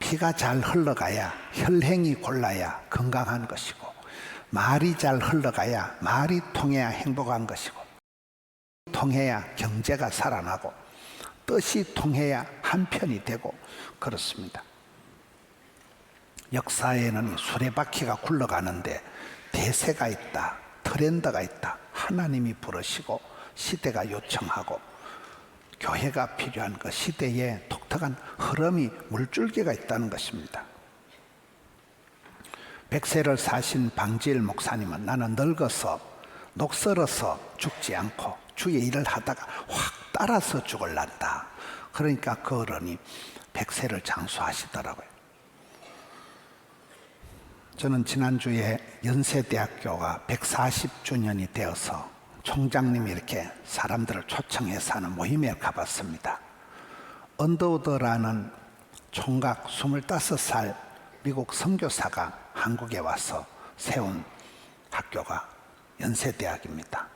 피가 잘 흘러가야 혈행이 골라야 건강한 것이고, 말이 잘 흘러가야 말이 통해야 행복한 것이고, 통해야 경제가 살아나고, 뜻이 통해야 한편이 되고 그렇습니다. 역사에는 수레바퀴가 굴러가는데 대세가 있다, 트렌드가 있다. 하나님이 부르시고 시대가 요청하고 교회가 필요한 그 시대에 독특한 흐름이 물줄기가 있다는 것입니다. 백세를 사신 방지일 목사님은 나는 늙어서 녹슬어서 죽지 않고 주의 일을 하다가 확 따라서 죽을란다. 그러니까 그 어른이 백세를 장수하시더라고요. 저는 지난주에 연세대학교가 140주년이 되어서 총장님이 이렇게 사람들을 초청해서 하는 모임에 가봤습니다. 언더우드라는 총각 25살 미국 선교사가 한국에 와서 세운 학교가 연세대학입니다.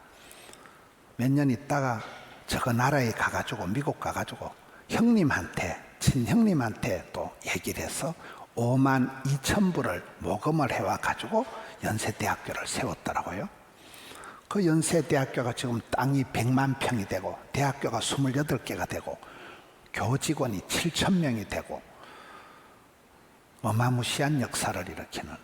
몇 년 있다가 저 나라에 가가지고 미국 가가지고 형님한테, 친형님한테 또 얘기를 해서 52,000불을 모금을 해와가지고 연세대학교를 세웠더라고요. 그 연세대학교가 지금 땅이 100만 평이 되고 대학교가 28개가 되고 교직원이 7,000명이 되고 어마무시한 역사를 일으키는,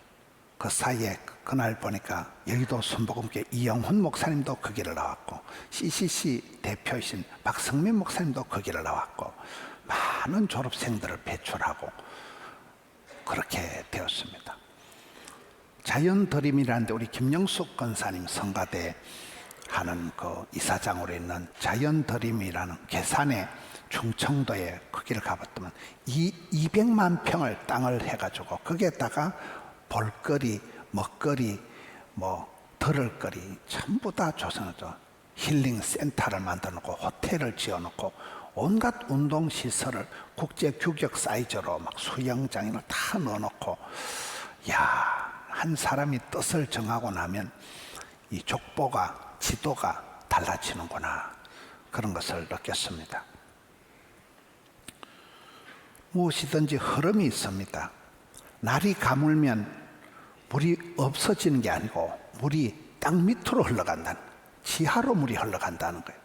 그 사이에 그날 보니까 여의도 순복음교회 이영훈 목사님도 그 길을 나왔고 CCC 대표이신 박성민 목사님도 그 길을 나왔고 많은 졸업생들을 배출하고 그렇게 되었습니다. 자연드림이라는 데 우리 김영숙 권사님 성가대 하는 그 이사장으로 있는 자연드림이라는 계산의 충청도에 거기를 가봤더만 200만 평을 땅을 해가지고 거기에다가 볼거리, 먹거리, 들을거리 전부 다 조성해서 힐링 센터를 만들어 놓고 호텔을 지어 놓고 온갖 운동시설을 국제 규격 사이즈로 막 수영장을 다 넣어 놓고, 야, 한 사람이 뜻을 정하고 나면 이 족보가, 지도가 달라지는구나. 그런 것을 느꼈습니다. 무엇이든지 흐름이 있습니다. 날이 가물면 물이 없어지는 게 아니고 물이 땅 밑으로 흘러간다는, 지하로 물이 흘러간다는 거예요.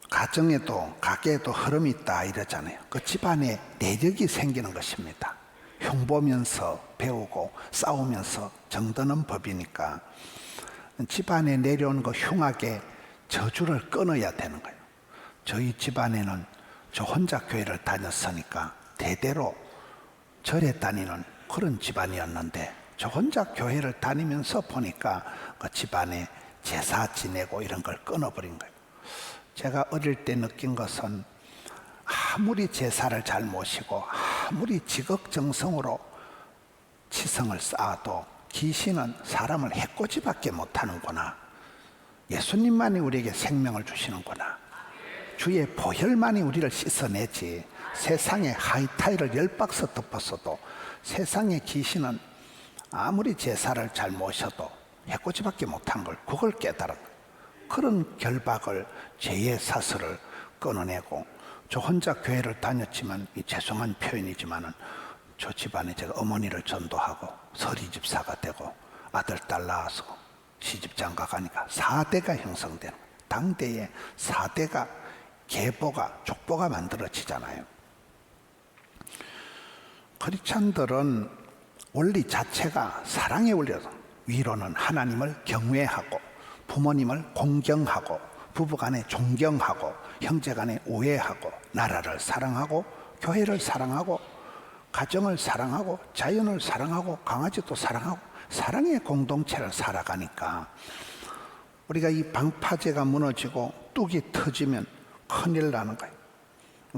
가정에도 가게에도 흐름이 있다 이러잖아요. 그 집안에 내력이 생기는 것입니다. 흉보면서 배우고 싸우면서 정드는 법이니까 집안에 내려온 그 흉악의 저주를 끊어야 되는 거예요. 저희 집안에는 저 혼자 교회를 다녔으니까 대대로 절에 다니는 그런 집안이었는데 저 혼자 교회를 다니면서 보니까 그 집안에 제사 지내고 이런 걸 끊어버린 거예요. 제가 어릴 때 느낀 것은 아무리 제사를 잘 모시고 아무리 지극정성으로 치성을 쌓아도 귀신은 사람을 해코지밖에 못하는구나. 예수님만이 우리에게 생명을 주시는구나. 주의 보혈만이 우리를 씻어내지 세상에 하이타이를 10박스 덮었어도 세상의 귀신은 아무리 제사를 잘 모셔도 해코지밖에 못한 걸, 그걸 깨달은 그런 결박을, 죄의 사슬을 끊어내고, 저 혼자 교회를 다녔지만, 이 죄송한 표현이지만은 저 집안에 제가 어머니를 전도하고 서리 집사가 되고 아들 딸 낳아서 시집장가 가니까 4대가 형성되는 거예요. 당대에 4대가 계보가, 족보가 만들어지잖아요. 크리스찬들은 원리 자체가 사랑의 원리라서 위로는 하나님을 경외하고 부모님을 공경하고 부부간에 존경하고 형제간에 우애하고 나라를 사랑하고 교회를 사랑하고 가정을 사랑하고 자연을 사랑하고 강아지도 사랑하고 사랑의 공동체를 살아가니까 우리가 이 방파제가 무너지고 뚝이 터지면 큰일 나는 거예요.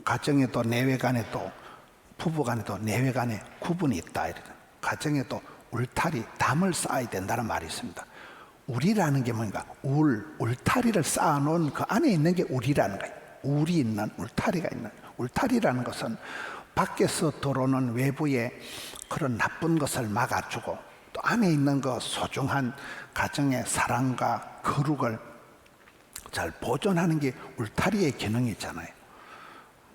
가정에도 내외간에도 부부간에도 내외간에 구분이 있다. 가정에도 울타리, 담을 쌓아야 된다는 말이 있습니다. 울이라는 게 뭔가 울타리를 쌓아놓은 그 안에 있는 게 울이라는 거예요. 울이 있는, 울타리가 있는. 울타리라는 것은 밖에서 들어오는 외부의 그런 나쁜 것을 막아주고 또 안에 있는 그 소중한 가정의 사랑과 거룩을 잘 보존하는 게 울타리의 기능이 있잖아요.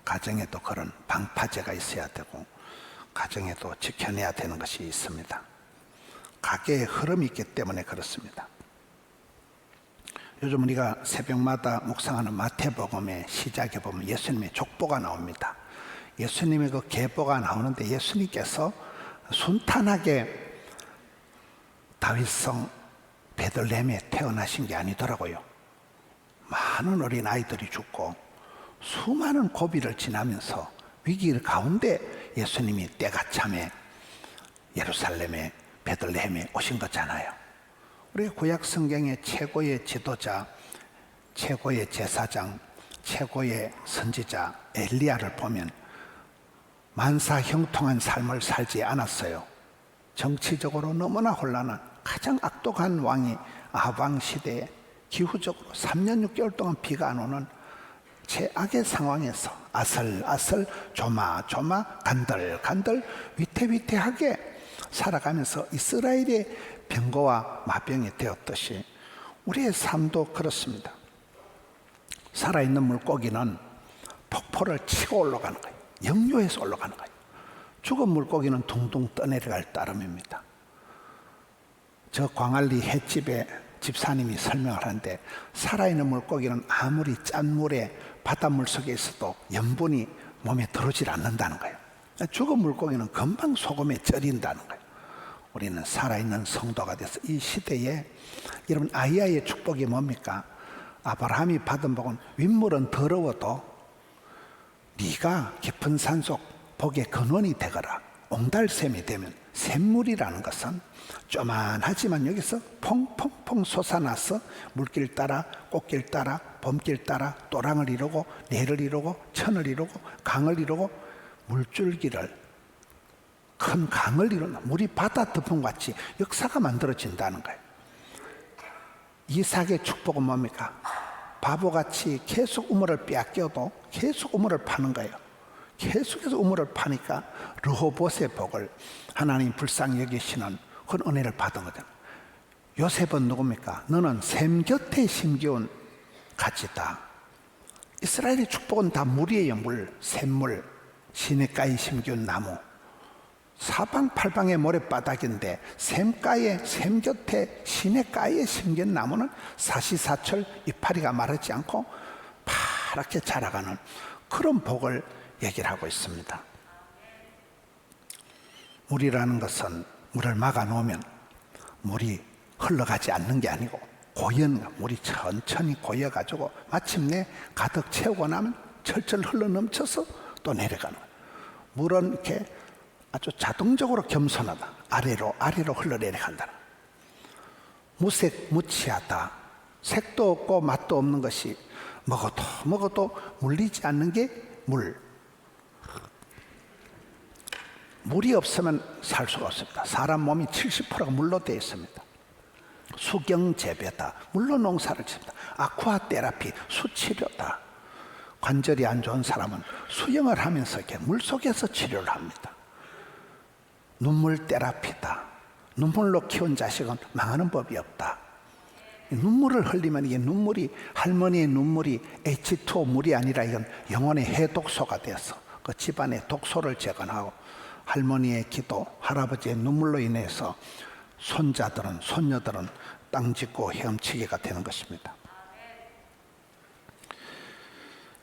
가정에도 그런 방파제가 있어야 되고 가정에도 지켜내야 되는 것이 있습니다. 가계의 흐름이 있기 때문에 그렇습니다. 요즘 우리가 새벽마다 묵상하는 마태복음의 시작에 보면 예수님의 족보가 나옵니다. 예수님의 그 계보가 나오는데 예수님께서 순탄하게 다윗성 베들레헴에 태어나신 게 아니더라고요. 많은 어린아이들이 죽고 수많은 고비를 지나면서 위기 가운데 예수님이 때가 참에 예루살렘에 베들레헴에 오신 거잖아요. 우리 구약 성경의 최고의 지도자, 최고의 제사장, 최고의 선지자 엘리야를 보면 만사 형통한 삶을 살지 않았어요. 정치적으로 너무나 혼란한 가장 악독한 왕이 아합 시대에 기후적으로 3년 6개월 동안 비가 안 오는 최악의 상황에서 아슬아슬 조마조마 간들간들 위태위태하게 살아가면서 이스라엘의 병거와 마병이 되었듯이 우리의 삶도 그렇습니다. 살아있는 물고기는 폭포를 치고 올라가는 거예요. 역류해서 올라가는 거예요. 죽은 물고기는 둥둥 떠내려갈 따름입니다. 저 광안리 횟집에 집사님이 설명을 하는데 살아있는 물고기는 아무리 짠 물에 바닷물 속에 있어도 염분이 몸에 들어오질 않는다는 거예요. 죽은 물고기는 금방 소금에 절인다는 거예요. 우리는 살아있는 성도가 돼서 이 시대에 여러분 아이야의 축복이 뭡니까? 아브라함이 받은 복은 윗물은 더러워도 네가 깊은 산속 복의 근원이 되거라. 옹달샘이 되면 샘물이라는 것은 쪼만하지만 여기서 퐁퐁퐁 솟아나서 물길 따라 꽃길 따라 봄길 따라 또랑을 이루고 내를 이루고 천을 이루고 강을 이루고 물줄기를 큰 강을 이루는 물이 바다 덮음같이 역사가 만들어진다는 거예요. 이삭의 축복은 뭡니까? 바보같이 계속 우물을 빼앗겨도 계속 우물을 파는 거예요. 계속해서 우물을 파니까 르호봇의 복을 하나님 불쌍히 여기시는 그런 은혜를 받은 거잖아요. 요셉은 누굽니까? 너는 샘 곁에 심겨온 가지다. 이스라엘의 축복은 다 물이에요. 물, 샘물, 시냇가에 심겨온 나무. 사방팔방의 모래바닥인데 샘가에 샘 곁에 시냇가에 심겨온 나무는 사시사철 이파리가 마르지 않고 파랗게 자라가는 그런 복을 얘기를 하고 있습니다. 물이라는 것은 물을 막아 놓으면 물이 흘러가지 않는 게 아니고 물이 천천히 고여가지고 마침내 가득 채우고 나면 철철 흘러 넘쳐서 또 내려가는 거예요. 물은 이렇게 아주 자동적으로 겸손하다. 아래로 흘러 내려간다. 무색 무취하다. 색도 없고 맛도 없는 것이 먹어도 물리지 않는 게 물. 물이 없으면 살 수가 없습니다. 사람 몸이 70%가 물로 되어 있습니다. 수경재배다. 물로 농사를 짓습니다. 아쿠아 테라피, 수치료다. 관절이 안 좋은 사람은 수영을 하면서 이렇게 물속에서 치료를 합니다. 눈물 테라피다. 눈물로 키운 자식은 망하는 법이 없다. 눈물을 흘리면 이게 눈물이 할머니의 눈물이 H2O 물이 아니라 이건 영혼의 해독소가 되어서 그 집안의 독소를 제거하고 할머니의 기도, 할아버지의 눈물로 인해서 손자들은 손녀들은 땅 짓고 헤엄치기가 되는 것입니다.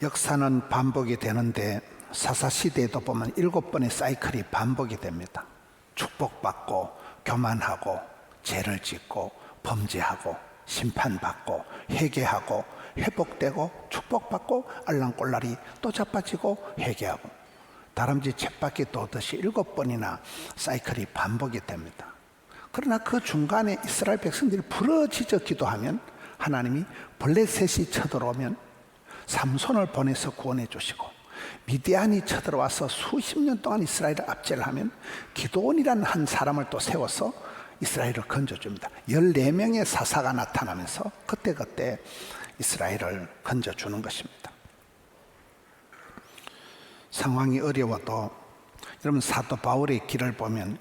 역사는 반복이 되는데 사사시대에도 보면 7번의 사이클이 반복이 됩니다. 축복받고 교만하고 죄를 짓고 범죄하고 심판받고 회개하고 회복되고 축복받고 알랑꼴라리 또 자빠지고 회개하고 다람쥐 쳇바퀴 도듯이 7번이나 사이클이 반복이 됩니다. 그러나 그 중간에 이스라엘 백성들이 부러지져 기도하면 하나님이 블레셋이 쳐들어오면 삼손을 보내서 구원해 주시고 미디안이 쳐들어와서 수십 년 동안 이스라엘을 압제를 하면 기드온이라는 한 사람을 또 세워서 이스라엘을 건져줍니다. 14명의 사사가 나타나면서 그때 이스라엘을 건져주는 것입니다. 상황이 어려워도 여러분 사도 바울의 길을 보면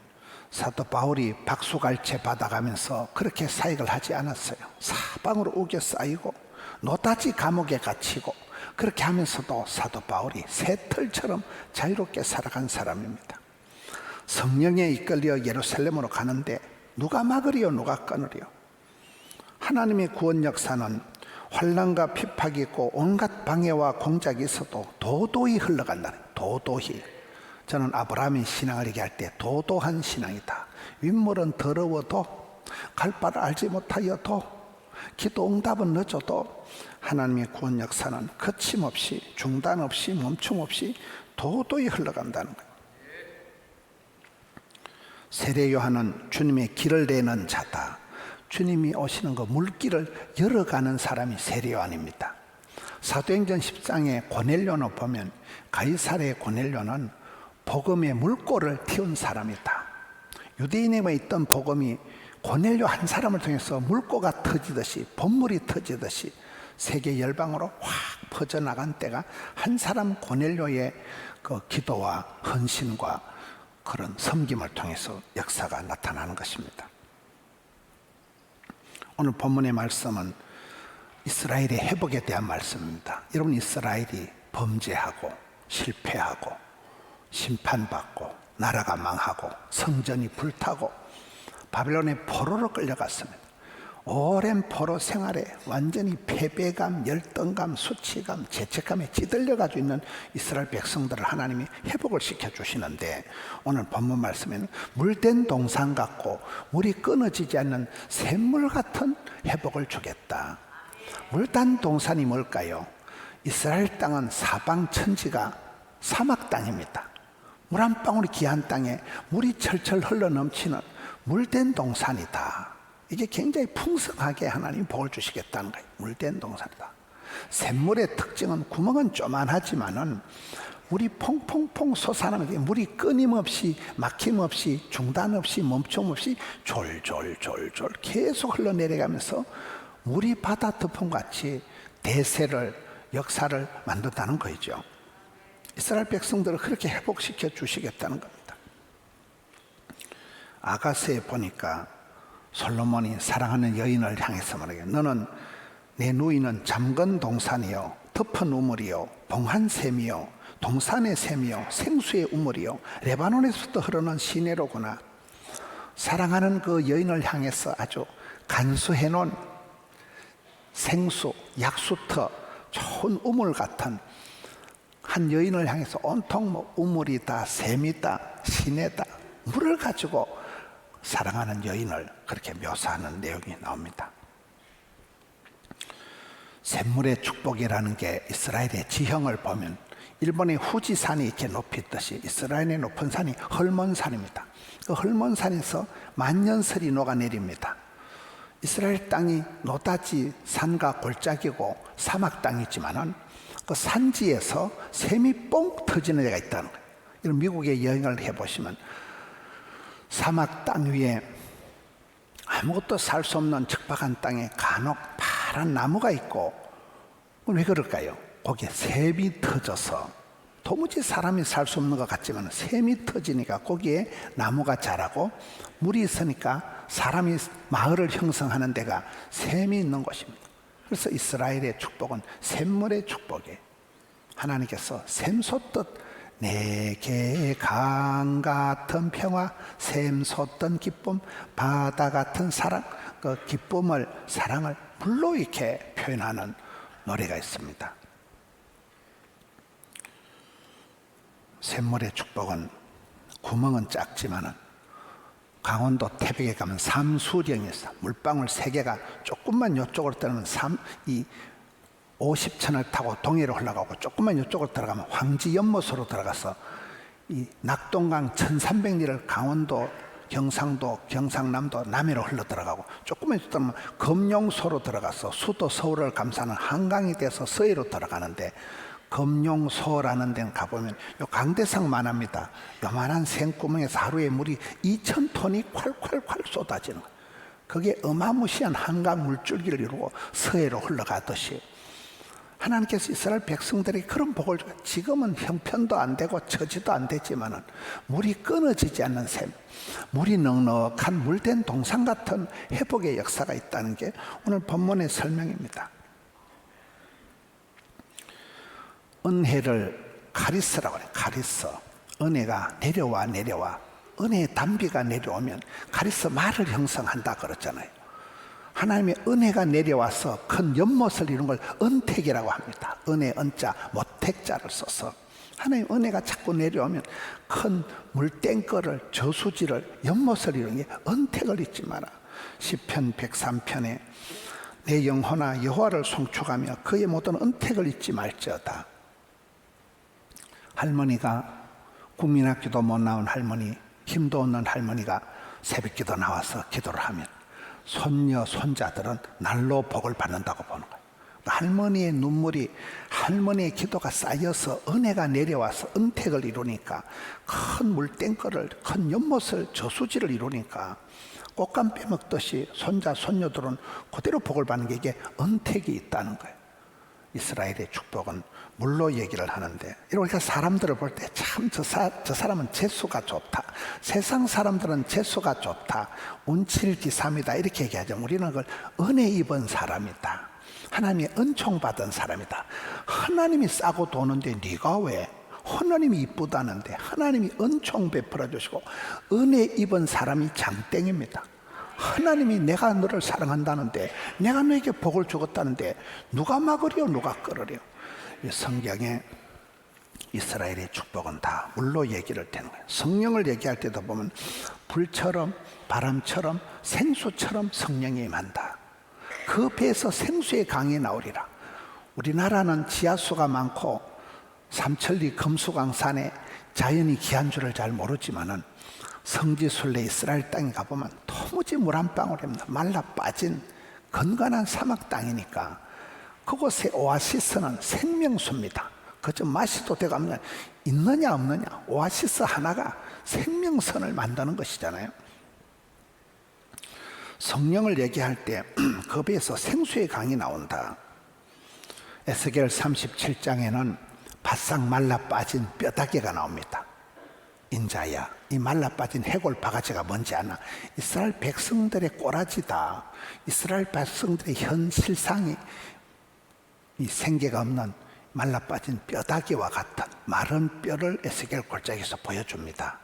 사도 바울이 박수갈채 받아가면서 그렇게 사역을 하지 않았어요. 사방으로 우겨 쌓이고 노다지 감옥에 갇히고 그렇게 하면서도 사도 바울이 새털처럼 자유롭게 살아간 사람입니다. 성령에 이끌려 예루살렘으로 가는데 누가 막으리요, 누가 끊으리요? 하나님의 구원 역사는 환난과 핍박이 있고 온갖 방해와 공작이 있어도 도도히 흘러간다. 도도히. 저는 아브라함의 신앙을 얘기할 때 도도한 신앙이다. 윗물은 더러워도 갈 바를 알지 못하여도 기도 응답은 늦어도 하나님의 구원 역사는 거침없이 중단 없이 멈춤 없이 도도히 흘러간다는 거예요. 세례 요한은 주님의 길을 내는 자다. 주님이 오시는 그 물길을 열어가는 사람이 세례 요한입니다. 사도행전 10장에 고넬료를 보면 가이사랴의 고넬료는 복음의 물꼬를 틔운 사람이다. 유대인에게 있던 복음이 고넬료 한 사람을 통해서 물꼬가 터지듯이 본물이 터지듯이 세계 열방으로 확 퍼져나간 때가 한 사람 고넬료의 그 기도와 헌신과 그런 섬김을 통해서 역사가 나타나는 것입니다. 오늘 본문의 말씀은 이스라엘의 회복에 대한 말씀입니다. 여러분, 이스라엘이 범죄하고 실패하고 심판받고 나라가 망하고 성전이 불타고 바벨론의 포로로 끌려갔습니다. 오랜 포로 생활에 완전히 패배감, 열등감, 수치감, 죄책감에 찌들려가지고 있는 이스라엘 백성들을 하나님이 회복을 시켜주시는데 오늘 본문 말씀에는 물된 동산 같고 물이 끊어지지 않는 샘물 같은 회복을 주겠다. 물단 동산이 뭘까요? 이스라엘 땅은 사방 천지가 사막 땅입니다. 물 한 방울이 귀한 땅에 물이 철철 흘러 넘치는 물된 동산이다. 이게 굉장히 풍성하게 하나님이 복을 주시겠다는 거예요. 물된 동산이다. 샘물의 특징은 구멍은 조만하지만은 물이 퐁퐁퐁 솟아나면서 물이 끊임없이 막힘없이 중단 없이 멈춤 없이 졸졸졸졸 계속 흘러내려가면서 물이 바다 덮음같이 대세를 역사를 만든다는 거죠. 이스라엘 백성들을 그렇게 회복시켜 주시겠다는 겁니다. 아가스에 보니까 솔로몬이 사랑하는 여인을 향해서 말하기를 너는 내 누이는 잠건 동산이요 덮은 우물이요 봉한 샘이요 동산의 샘이요 생수의 우물이요 레바논에서부터 흐르는 시내로구나. 사랑하는 그 여인을 향해서 아주 간수해 놓은 생수, 약수터, 좋은 우물 같은 한 여인을 향해서 온통 우물이다, 샘이다, 시내다, 물을 가지고 사랑하는 여인을 그렇게 묘사하는 내용이 나옵니다. 샘물의 축복이라는 게 이스라엘의 지형을 보면 일본의 후지산이 이렇게 높이 있듯이 이스라엘의 높은 산이 헐몬산입니다. 그 헐몬산에서 만년설이 녹아내립니다. 이스라엘 땅이 노다지 산과 골짜기고 사막 땅이지만은 그 산지에서 샘이 뽕 터지는 데가 있다는 거예요. 이런 미국에 여행을 해보시면 사막 땅 위에 아무것도 살 수 없는 척박한 땅에 간혹 파란 나무가 있고 왜 그럴까요? 거기에 샘이 터져서 도무지 사람이 살 수 없는 것 같지만 샘이 터지니까 거기에 나무가 자라고 물이 있으니까 사람이 마을을 형성하는 데가 샘이 있는 곳입니다. 그래서 이스라엘의 축복은 샘물의 축복이에요. 하나님께서 샘솟듯 내게 강 같은 평화, 샘 솟던 기쁨, 바다 같은 사랑, 그 기쁨을 사랑을 물로 이렇게 표현하는 노래가 있습니다. 샘물의 축복은 구멍은 작지만은 강원도 태백에 가면 삼수령이 있어. 물방울 3개가 조금만 이쪽으로 들어가면 50천을 타고 동해로 흘러가고 조금만 이쪽으로 들어가면 황지연못으로 들어가서 이 낙동강 1300리를 강원도, 경상도, 경상남도, 남해로 흘러 들어가고 조금만 이쪽으로 들어가면 검룡소로 들어가서 수도 서울을 감싸는 한강이 돼서 서해로 들어가는데 검룡소라는 데는 가보면 요 강대상만 합니다. 요만한 생구멍에서 하루에 물이 2000톤이 콸콸콸 쏟아지는 거예요. 그게 어마무시한 한강 물줄기를 이루고 서해로 흘러가듯이 하나님께서 이스라엘 백성들에게 그런 복을 주고 지금은 형편도 안 되고 처지도 안 되지만은 물이 끊어지지 않는 샘, 물이 넉넉한 물된 동산 같은 회복의 역사가 있다는 게 오늘 본문의 설명입니다. 은혜를 카리스라고 해요. 카리스. 은혜가 내려와 은혜의 단비가 내려오면 카리스마를 형성한다 그랬잖아요. 하나님의 은혜가 내려와서 큰 연못을 이룬 걸 은택이라고 합니다. 은혜 은자 모택자를 써서 하나님 은혜가 자꾸 내려오면 큰 물땡거를 저수지를 연못을 이루는 게 은택을 잊지 마라. 시편 103편에 내 영혼아 여호와를 송축하며 그의 모든 은택을 잊지 말지어다. 할머니가 국민학교도 못 나온 할머니, 힘도 없는 할머니가 새벽기도 나와서 기도를 하면 손녀 손자들은 날로 복을 받는다고 보는 거예요. 할머니의 눈물이, 할머니의 기도가 쌓여서 은혜가 내려와서 은택을 이루니까, 큰 물땡거를, 큰 연못을, 저수지를 이루니까 꽃감 빼먹듯이 손자 손녀들은 그대로 복을 받는 게 이게 은택이 있다는 거예요. 이스라엘의 축복은 물로 얘기를 하는데, 이렇게 사람들을 볼 때 참 저 사람은 재수가 좋다, 세상 사람들은 재수가 좋다, 운칠기삼이다 이렇게 얘기하죠. 우리는 그걸 은혜 입은 사람이다, 하나님의 은총 받은 사람이다. 하나님이 싸고 도는데 네가 왜? 하나님이 이쁘다는데, 하나님이 은총 베풀어 주시고 은혜 입은 사람이 장땡입니다. 하나님이 내가 너를 사랑한다는데, 내가 너에게 복을 주었다는데 누가 막으려 누가 끌으려. 성경에 이스라엘의 축복은 다 물로 얘기를 되는 거예요. 성령을 얘기할 때도 보면 불처럼 바람처럼 생수처럼 성령이 임한다. 그 배에서 생수의 강이 나오리라. 우리나라는 지하수가 많고 삼천리 금수강산에 자연이 귀한 줄을 잘 모르지만은 성지순례 이스라엘 땅에 가보면 도무지 물 한 방울 없는 말라 빠진 건건한 사막 땅이니까 그곳의 오아시스는 생명수입니다. 그저 마시도 되가면 있느냐 없느냐, 오아시스 하나가 생명선을 만드는 것이잖아요. 성령을 얘기할 때 그 배에서 생수의 강이 나온다. 에스겔 37장에는 바싹 말라 빠진 뼈다귀가 나옵니다. 인자야, 이 말라 빠진 해골 바가지가 뭔지 아나? 이스라엘 백성들의 꼬라지다. 이스라엘 백성들의 현 실상이 이 생계가 없는 말라 빠진 뼈다귀와 같은 마른 뼈를 에스겔 골짜기에서 보여줍니다.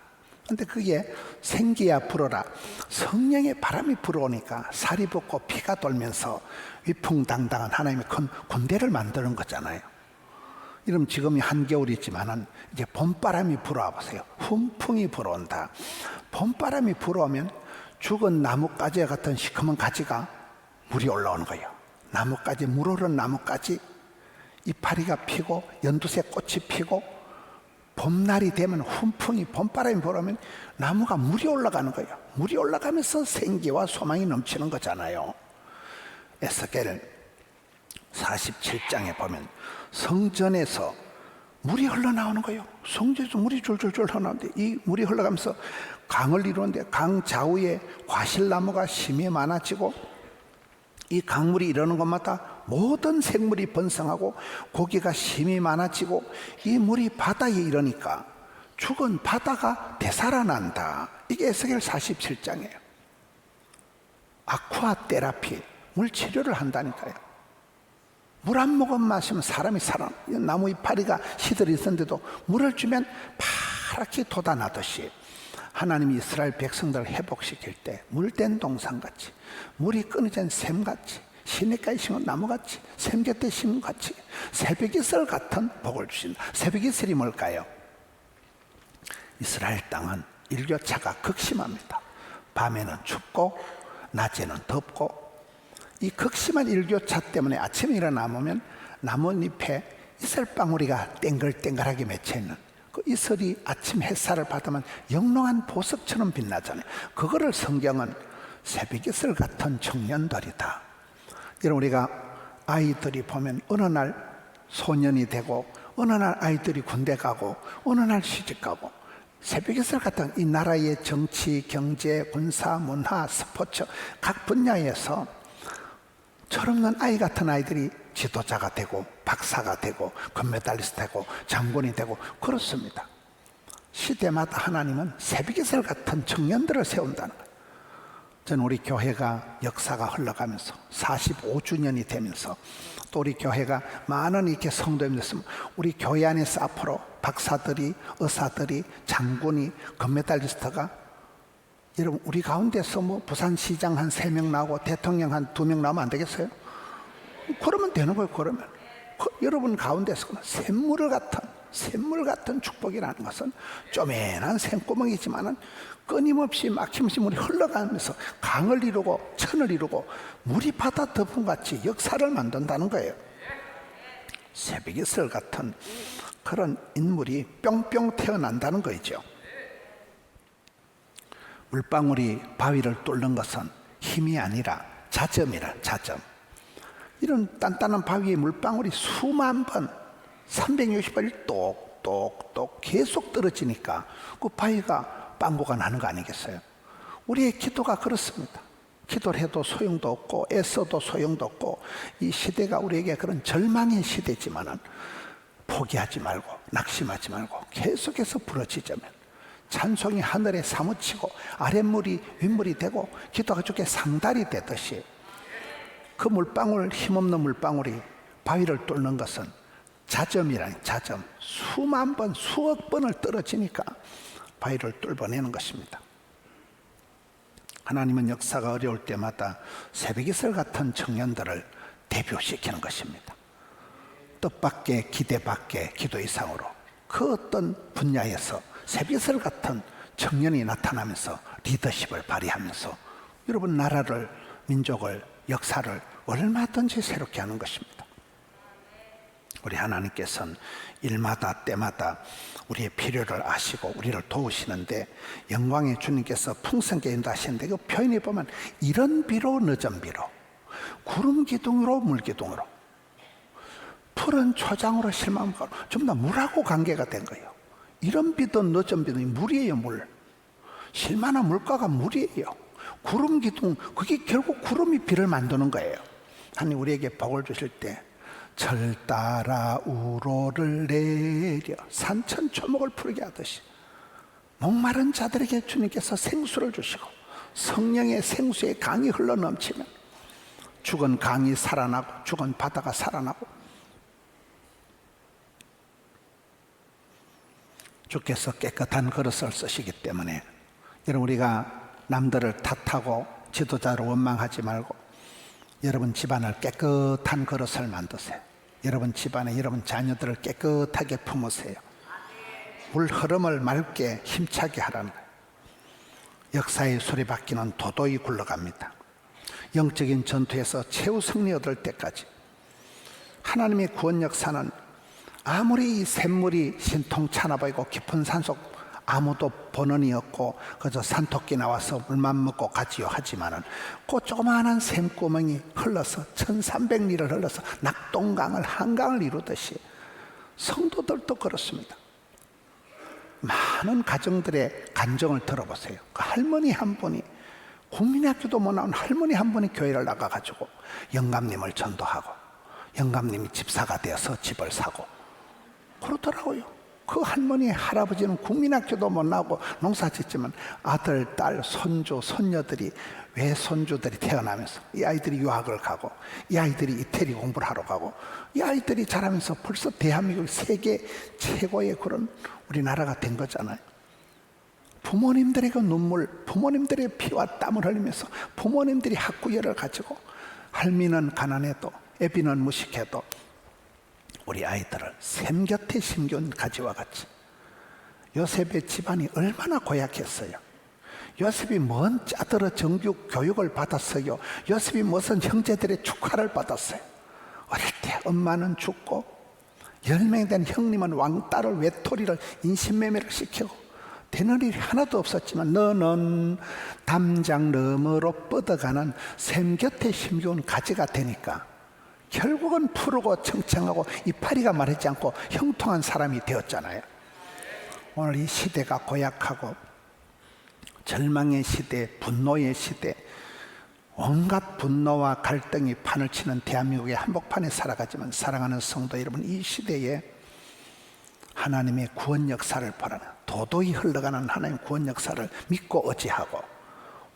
근데 그게 생기야 불어라. 성령의 바람이 불어오니까 살이 붓고 피가 돌면서 위풍당당한 하나님의 큰 군대를 만드는 거잖아요. 이러면 지금이 한겨울이지만은 이제 봄바람이 불어와 보세요. 훈풍이 불어온다. 봄바람이 불어오면 죽은 나뭇가지 같은 시커먼 가지가 물이 올라오는 거예요. 나뭇가지, 물 오른 나뭇가지 이파리가 피고 연두색 꽃이 피고 봄날이 되면 훈풍이, 봄바람이 불어오면 나무가 물이 올라가는 거예요. 물이 올라가면서 생기와 소망이 넘치는 거잖아요. 에스겔 47장에 보면 성전에서 물이 흘러나오는 거예요. 성전에서 물이 줄줄줄 흘러나오는데 이 물이 흘러가면서 강을 이루는데 강 좌우에 과실나무가 심히 많아지고 이 강물이 이러는 것마다 모든 생물이 번성하고 고기가 심히 많아지고 이 물이 바다에 이르니까 죽은 바다가 되살아난다. 이게 에스겔 47장이에요. 아쿠아 테라피, 물 치료를 한다니까요. 물 한 모금 마시면 사람이 살아. 나무 이파리가 시들이 있었는데도 물을 주면 파랗게 돋아나듯이 하나님이 이스라엘 백성들을 회복시킬 때 물된 동산같이, 물이 끊어진 샘같이, 시냇가에 심은 나무같이, 샘곁에 심은 같이 새벽이슬 같은 복을 주신다. 새벽이슬이 뭘까요? 이스라엘 땅은 일교차가 극심합니다. 밤에는 춥고 낮에는 덥고 이 극심한 일교차 때문에 아침에 일어나면 나뭇잎에 이슬방울이가 땡글땡글하게 맺혀있는 그 이슬이 아침 햇살을 받으면 영롱한 보석처럼 빛나잖아요. 그거를 성경은 새벽이슬 같은 청년들이다. 이런 우리가 아이들이 보면 어느 날 소년이 되고 어느 날 아이들이 군대 가고 어느 날 시집 가고 새벽이슬 같은 이 나라의 정치, 경제, 군사, 문화, 스포츠 각 분야에서 철없는 아이 같은 아이들이 지도자가 되고 박사가 되고 금메달리스트 되고 장군이 되고 그렇습니다. 시대마다 하나님은 새벽이슬 같은 청년들을 세운다는 거예요. 저는 우리 교회가 역사가 흘러가면서 45주년이 되면서 또 우리 교회가 많은 이렇게 성도님들 있으면 우리 교회 안에서 앞으로 박사들이, 의사들이, 장군이, 금메달리스트가 여러분 우리 가운데서 뭐 부산시장 한 3명 나오고 대통령 한 2명 나오면 안 되겠어요? 그러면 되는 거예요. 그러면 여러분 가운데서 샘물 같은 축복이라는 것은 쪼맨한 샘구멍이지만은 끊임없이 막힘없이 물이 흘러가면서 강을 이루고 천을 이루고 물이 바다 덮음같이 역사를 만든다는 거예요. 새벽이슬 같은 그런 인물이 뿅뿅 태어난다는 거죠. 물방울이 바위를 뚫는 것은 힘이 아니라 자점이라, 자점. 이런 단단한 바위에 물방울이 수만 번 360일 똑똑똑 계속 떨어지니까 그 바위가 빵구가 나는 거 아니겠어요? 우리의 기도가 그렇습니다. 기도를 해도 소용도 없고 애써도 소용도 없고 이 시대가 우리에게 그런 절망의 시대지만은 포기하지 말고 낙심하지 말고 계속해서 부러지자면 찬송이 하늘에 사무치고 아랫물이 윗물이 되고 기도가 좋게 상달이 되듯이 그 물방울, 힘없는 물방울이 바위를 뚫는 것은 자점이라니, 자점. 수만 번, 수억 번을 떨어지니까 바위를 뚫어내는 것입니다. 하나님은 역사가 어려울 때마다 새벽이슬 같은 청년들을 대표시키는 것입니다. 뜻밖의, 기대밖의 기도 이상으로 그 어떤 분야에서 새벽이슬 같은 청년이 나타나면서 리더십을 발휘하면서 여러분 나라를, 민족을, 역사를 얼마든지 새롭게 하는 것입니다. 우리 하나님께서는 일마다 때마다 우리의 필요를 아시고 우리를 도우시는데 영광의 주님께서 풍성하게 인도하시는데 그 표현이 보면 이런 비로 늦은 비로 구름 기둥으로 물 기둥으로 푸른 초장으로 실망하고 전부 다 물하고 관계가 된 거예요. 이런 비도 늦은 비도 물이에요. 물. 실만한 물가가 물이에요. 구름 기둥, 그게 결국 구름이 비를 만드는 거예요. 하나님 우리에게 복을 주실 때 절 따라 우로를 내려 산천초목을 푸르게 하듯이 목마른 자들에게 주님께서 생수를 주시고 성령의 생수의 강이 흘러넘치면 죽은 강이 살아나고 죽은 바다가 살아나고 주께서 깨끗한 그릇을 쓰시기 때문에 여러분 우리가 남들을 탓하고 지도자를 원망하지 말고 여러분 집안을 깨끗한 그릇을 만드세요. 여러분 집안에 여러분 자녀들을 깨끗하게 품으세요. 물 흐름을 맑게 힘차게 하라는 거예요. 역사의 수레바퀴는 도도히 굴러갑니다. 영적인 전투에서 최후 승리 얻을 때까지 하나님의 구원 역사는 아무리 이 샘물이 신통찮아 보이고 깊은 산속 아무도 본원이 없고 그저 산토끼 나와서 물만 먹고 가지요 하지만은 그 조그마한 샘구멍이 흘러서 1300리를 흘러서 낙동강을 한강을 이루듯이 성도들도 그렇습니다. 많은 가정들의 간정을 들어보세요. 그 할머니 한 분이 국민학교도 못 나온 할머니 한 분이 교회를 나가가지고 영감님을 전도하고 영감님이 집사가 되어서 집을 사고 그러더라고요. 그 할머니 할아버지는 국민학교도 못 나오고 농사 짓지만 아들, 딸, 손주, 손녀들이 외손주들이 태어나면서 이 아이들이 유학을 가고 이 아이들이 이태리 공부를 하러 가고 이 아이들이 자라면서 벌써 대한민국 세계 최고의 그런 우리나라가 된 거잖아요. 부모님들의 그 눈물, 부모님들의 피와 땀을 흘리면서 부모님들이 학구열을 가지고 할미는 가난해도 애비는 무식해도 우리 아이들을 샘 곁에 심겨온 가지와 같이 요셉의 집안이 얼마나 고약했어요. 요셉이 뭔 짜들어 정규 교육을 받았어요. 요셉이 무슨 형제들의 축하를 받았어요. 어릴 때 엄마는 죽고 10명 된 형님은 왕따를 외톨이를 인신매매를 시키고 되는 일이 하나도 없었지만 너는 담장 너머로 뻗어가는 샘 곁에 심겨온 가지가 되니까 결국은 푸르고 청청하고 이파리가 마르지 않고 형통한 사람이 되었잖아요. 오늘 이 시대가 고약하고 절망의 시대, 분노의 시대, 온갖 분노와 갈등이 판을 치는 대한민국의 한복판에 살아가지만 사랑하는 성도 여러분, 이 시대에 하나님의 구원 역사를 보라는 도도히 흘러가는 하나님의 구원 역사를 믿고 의지하고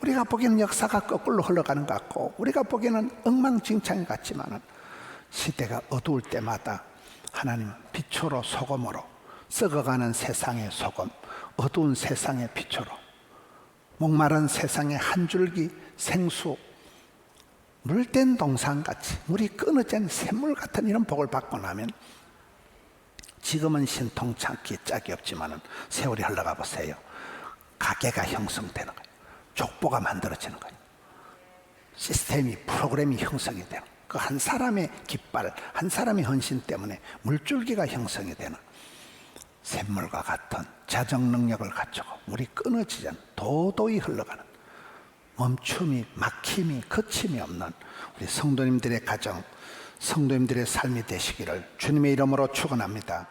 우리가 보기에는 역사가 거꾸로 흘러가는 것 같고 우리가 보기에는 엉망진창 같지만은 시대가 어두울 때마다 하나님은 빛으로 소금으로 썩어가는 세상의 소금, 어두운 세상의 빛으로 목마른 세상의 한 줄기 생수, 물된 동산같이 물이 끊어진 샘물 같은 이런 복을 받고 나면 지금은 신통찮기 짝이 없지만 세월이 흘러가 보세요. 가게가 형성되는 거예요. 족보가 만들어지는 거예요. 시스템이, 프로그램이 형성이 되는 거예요. 그 한 사람의 깃발, 한 사람의 헌신 때문에 물줄기가 형성이 되는 샘물과 같은 자정 능력을 갖추고 물이 끊어지지 않는 도도히 흘러가는 멈춤이, 막힘이, 거침이 없는 우리 성도님들의 가정, 성도님들의 삶이 되시기를 주님의 이름으로 축원합니다.